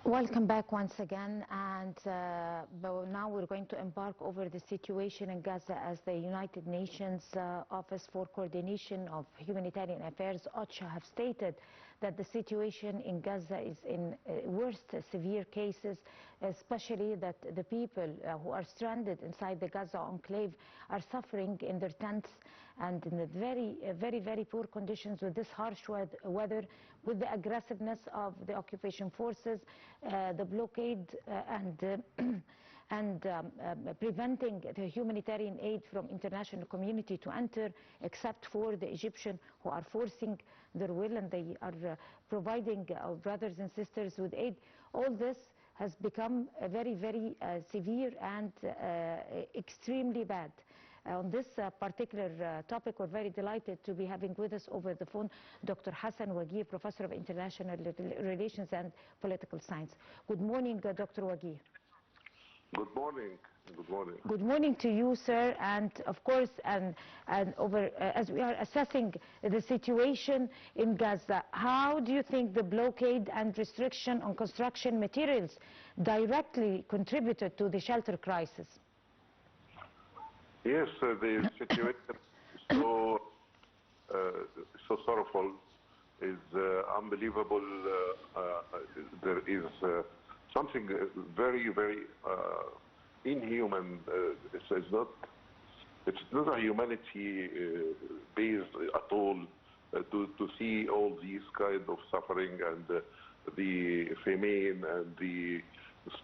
Welcome back once again, and now we're going to embark over the situation in Gaza as the United Nations Office for Coordination of Humanitarian Affairs, OCHA, have stated that the situation in Gaza is in worst severe cases, especially that the people who are stranded inside the Gaza enclave are suffering in their tents and in the very poor conditions with this harsh weather, with the aggressiveness of the occupation forces, the blockade and preventing the humanitarian aid from international community to enter, except for the Egyptian, who are forcing their will, and they are providing our brothers and sisters with aid. All this has become very severe and extremely bad. On this particular topic, we're very delighted to be having with us over the phone Dr. Hassan Wagih, Professor of International Relations and Political Science. Good morning, Dr. Wagih. Good morning. Good morning. Good morning to you, sir. And of course, as we are assessing the situation in Gaza, how do you think the blockade and restriction on construction materials directly contributed to the shelter crisis? Yes, the situation is so sorrowful, is unbelievable. There is something very inhuman. It's not a humanity based at all to see all these kind of suffering and the famine and the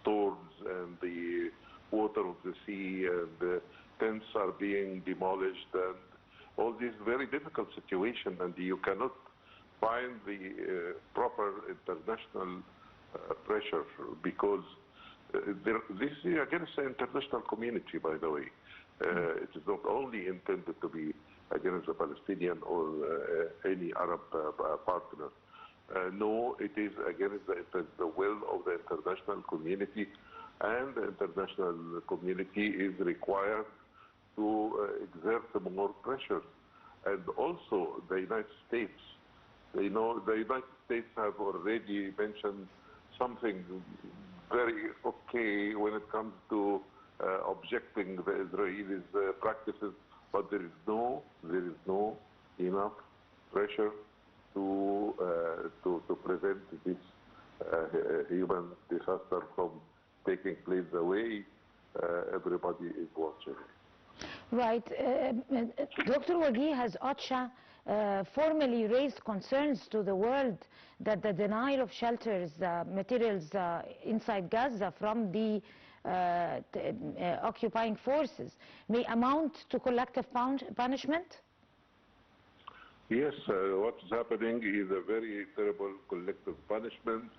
storms and the water of the sea and the tents are being demolished and all this very difficult situation, and you cannot find the proper international pressure because this is against the international community, by the way. It is not only intended to be against the Palestinian or any Arab partner. No, it is against the will of the international community, and the international community is required to exert more pressure. And also the United States. The United States have already mentioned something very okay when it comes to objecting the Israelis' practices, but there is no enough pressure to prevent this human disaster from taking place the way everybody is watching. Right. Dr. Wagih, has OCHA formally raised concerns to the world that the denial of shelters, materials inside Gaza from the occupying forces may amount to collective punishment? Yes, what is happening is a very terrible collective punishment,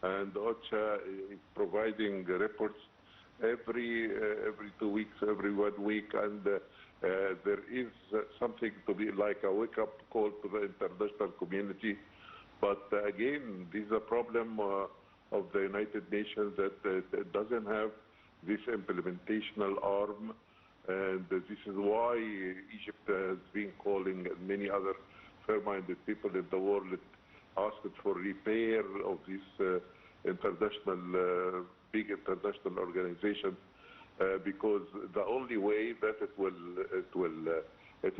and OCHA is providing reports every 2 weeks, every 1 week, and there is something to be like a wake-up call to the international community. But again, this is a problem of the United Nations that it doesn't have this implementational arm, and this is why Egypt has been calling, and many other fair-minded people in the world asked for repair of this big international organization, because the only way that it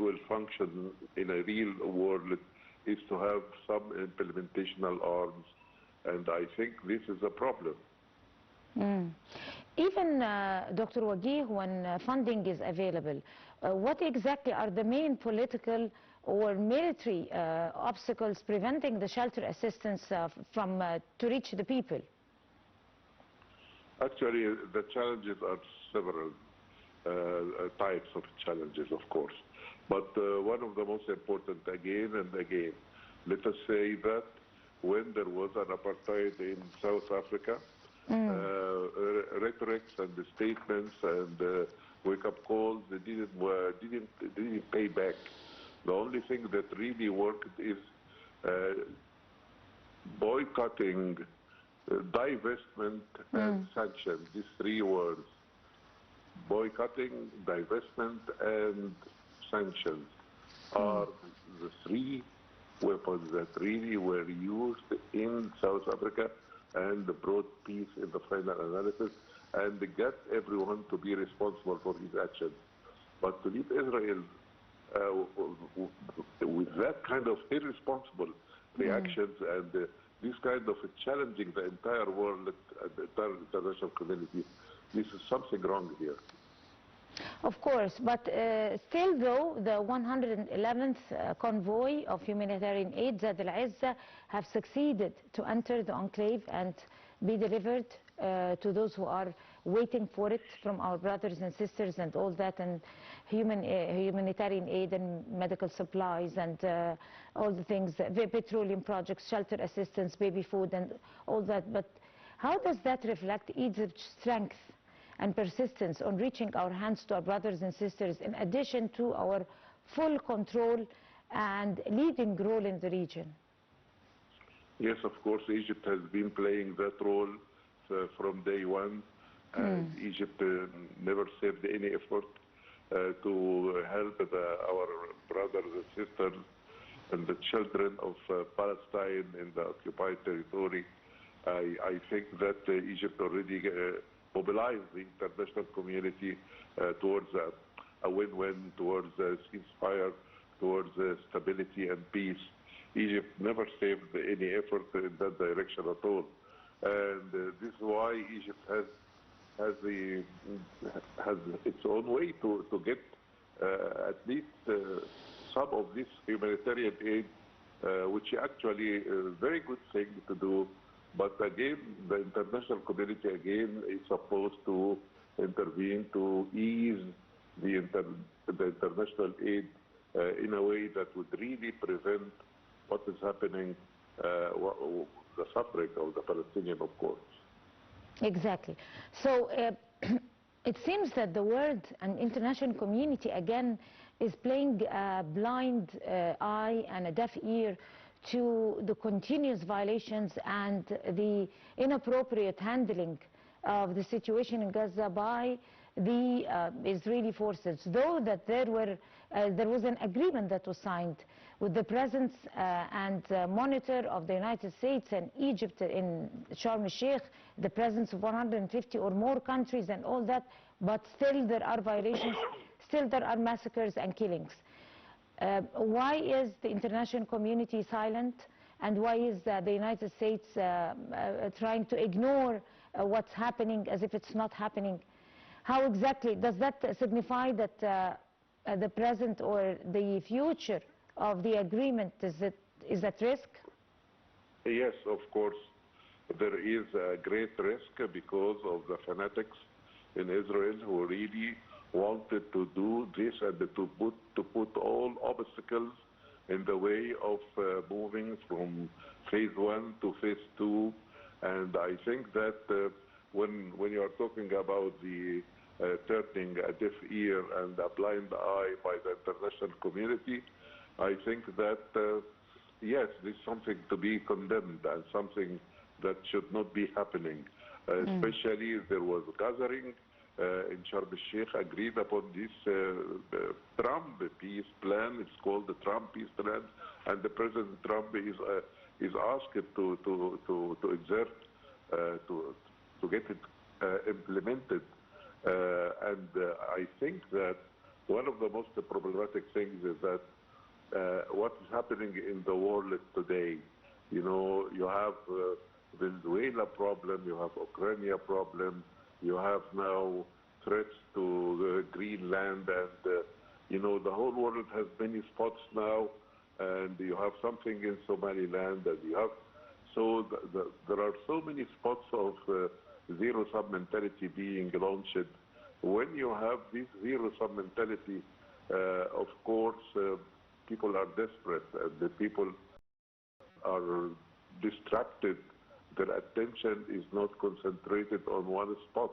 will function in a real world is to have some implementational arms, and I think this is a problem. Even Dr. Wagih, when funding is available, what exactly are the main political or military obstacles preventing the shelter assistance to reach the people? Actually, the challenges are several types of challenges, of course. But one of the most important, again and again, let us say that when there was an apartheid in South Africa, rhetorics and the statements and wake-up calls, they didn't pay back. The only thing that really worked is boycotting, divestment, and sanctions. These 3 words: boycotting, divestment, and sanctions are the 3 weapons that really were used in South Africa and brought peace in the final analysis and get everyone to be responsible for his actions. But to leave Israel with that kind of irresponsible reactions and this kind of challenging the entire world and the entire international community, this is something wrong here. Of course, but still though, the 111th convoy of humanitarian aid, Zad al-Izza, have succeeded to enter the enclave and be delivered to those who are waiting for it from our brothers and sisters and all that, and humanitarian aid and medical supplies and all the things, petroleum projects, shelter assistance, baby food and all that. But how does that reflect Egypt's strength and persistence on reaching our hands to our brothers and sisters, in addition to our full control and leading role in the region? Yes, of course, Egypt has been playing that role from day one. And Egypt never saved any effort to help our brothers and sisters and the children of Palestine in the occupied territory. I think that Egypt already mobilized the international community towards a win-win, towards a ceasefire, towards stability and peace. Egypt never saved any effort in that direction at all. And this is why Egypt has its own way to get at least some of this humanitarian aid, which actually is a very good thing to do. But again, the international community again is supposed to intervene to ease the international aid in a way that would really prevent what is happening, the suffering of the Palestinians, of course. Exactly. So it seems that the world and international community again is playing a blind eye and a deaf ear to the continuous violations and the inappropriate handling of the situation in Gaza by the Israeli forces. Though that there was an agreement that was signed with the presence and monitor of the United States and Egypt in Sharm el-Sheikh, the presence of 150 or more countries and all that, but still there are violations, still there are massacres and killings. Why is the international community silent, and why is the United States trying to ignore what's happening as if it's not happening? How exactly does that signify that the present or the future of the agreement is at risk? Yes, of course. There is a great risk because of the fanatics in Israel who really wanted to do this and to put all obstacles in the way of moving from phase 1 to phase 2. And I think that when you are talking about the turning a deaf ear and a blind eye by the international community, I think that yes, this is something to be condemned and something that should not be happening. Especially there was a gathering in Sharm el-Sheikh agreed upon this Trump peace plan. It's called the Trump peace plan, and the President Trump is asked to exert to get it implemented. And I think that one of the most problematic things is that what is happening in the world today. You know, you have Venezuela problem, you have Ukraine problem, you have now threats to Greenland, and you know, the whole world has many spots now, and you have something in Somaliland, and you have, so there are so many spots of zero-sum mentality being launched. When you have this zero-sum mentality, of course, people are desperate, and the people are distracted. Their attention is not concentrated on one spot,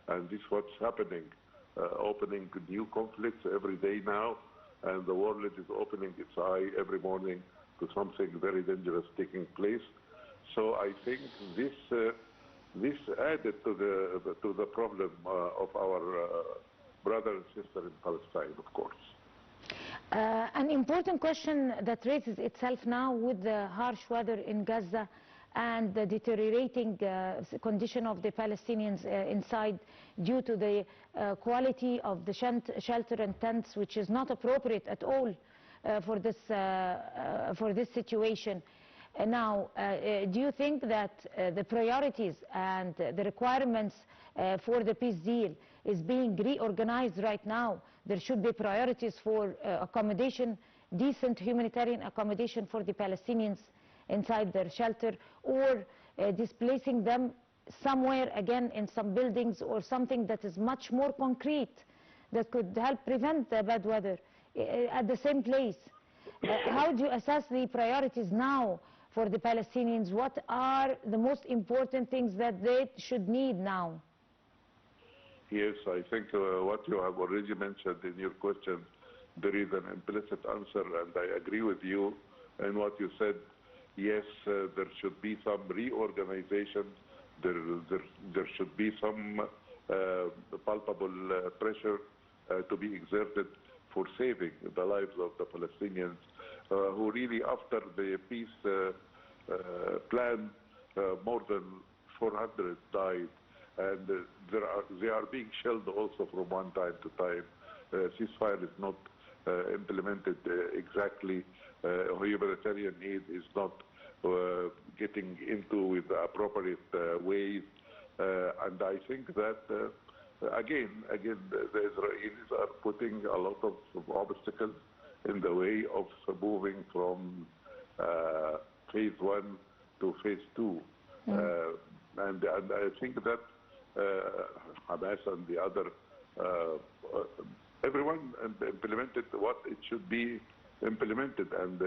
and this is what's happening, opening new conflicts every day now, and the world is opening its eye every morning to something very dangerous taking place. So I think this added to the problem of our brother and sister in Palestine, of course. An important question that raises itself now with the harsh weather in Gaza and the deteriorating condition of the Palestinians inside due to the quality of the shelter and tents, which is not appropriate at all for this situation. Now, do you think that the priorities and the requirements for the peace deal is being reorganized right now? There should be priorities for accommodation, decent humanitarian accommodation for the Palestinians inside their shelter, or displacing them somewhere again in some buildings or something that is much more concrete that could help prevent the bad weather at the same place. How do you assess the priorities now for the Palestinians? What are the most important things that they should need now? Yes, I think what you have already mentioned in your question, there is an implicit answer, and I agree with you in what you said. Yes, there should be some reorganization. There should be some palpable pressure to be exerted for saving the lives of the Palestinians, who really, after the peace plan, more than 400 died, and they are being shelled also from one time to time. Ceasefire is not implemented exactly. Humanitarian aid is not getting into with the appropriate ways, and I think that again, the Israelis are putting a lot of obstacles in the way of moving from phase 1 to phase 2, and I think that Hamas and the other everyone implemented what it should be implemented, and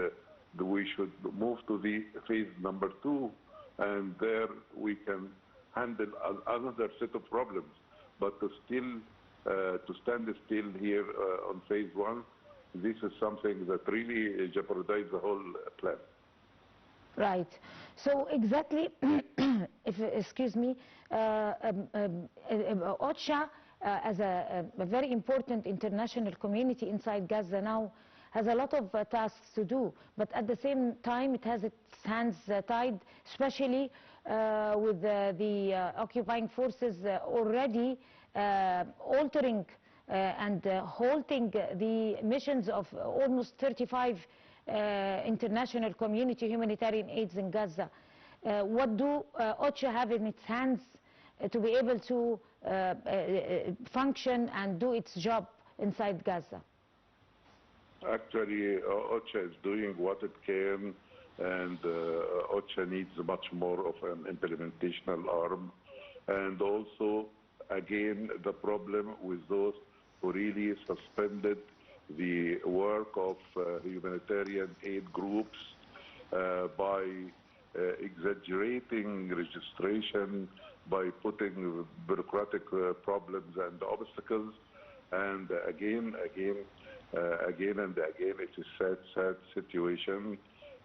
we should move to the phase number 2, and there we can handle another set of problems. But to stand still here on phase 1, this is something that really jeopardizes the whole plan. Right. So exactly, excuse me, OCHA as a very important international community inside Gaza now has a lot of tasks to do, but at the same time it has its hands tied, especially with the occupying forces already altering and halting the missions of almost 35 international community humanitarian aids in Gaza. What do OCHA have in its hands to be able to function and do its job inside Gaza? Actually, OCHA is doing what it can, and OCHA needs much more of an implementational arm. And also, again, the problem with those who really suspended the work of humanitarian aid groups by exaggerating registration, by putting bureaucratic problems and obstacles, and again, it is a sad situation,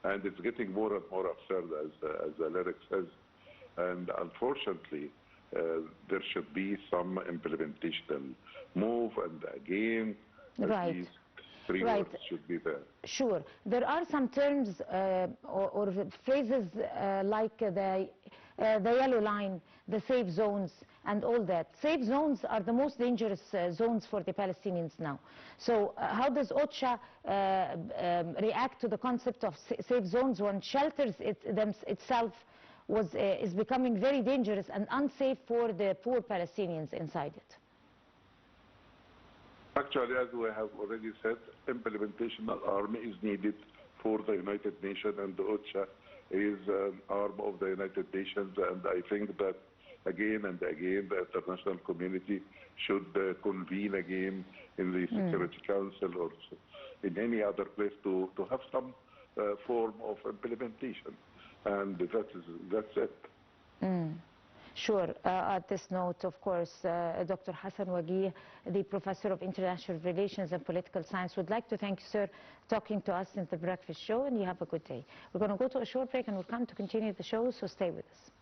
and it's getting more and more absurd, as the lyric says. And unfortunately, there should be some implementational move, and again, right. These three words should be there. Sure. There are some terms or phrases like the yellow line, the safe zones, and all that. Safe zones are the most dangerous zones for the Palestinians now. So how does OCHA react to the concept of safe zones when shelters itself is becoming very dangerous and unsafe for the poor Palestinians inside it? Actually, as we have already said, implementational arm is needed for the United Nations, and the OCHA is an arm of the United Nations, and I think that again and again the international community should convene again in the Security Council or in any other place to have some form of implementation, and that's it. Sure. At this note, of course, Dr. Hassan Wagih, the Professor of International Relations and Political Science, would like to thank you, sir, for talking to us in the Breakfast Show, and you have a good day. We're going to go to a short break and we'll come to continue the show, so stay with us.